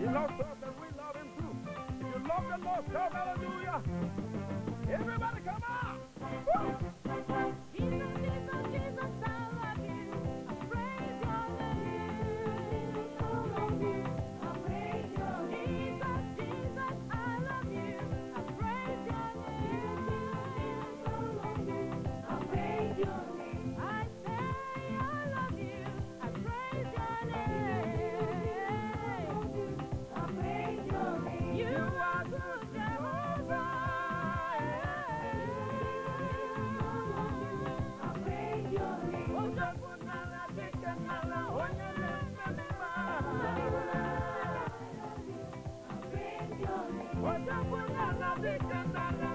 He loves us and we love him too. If you love the Lord, shout hallelujah. Everybody come on. Woo! Jesus, Jesus, Jesus, I love you. I praise your name. I love you. I praise your name. Jesus, Jesus, I love you. I praise your name. I love you. I praise your name. I say I love you. I praise your name. I praise your name. You are good, Jehovah. I praise your name. Oh, Jagunala, Dekanala, Onyala, I praise your name. Oh, Jagunala, Dekanala.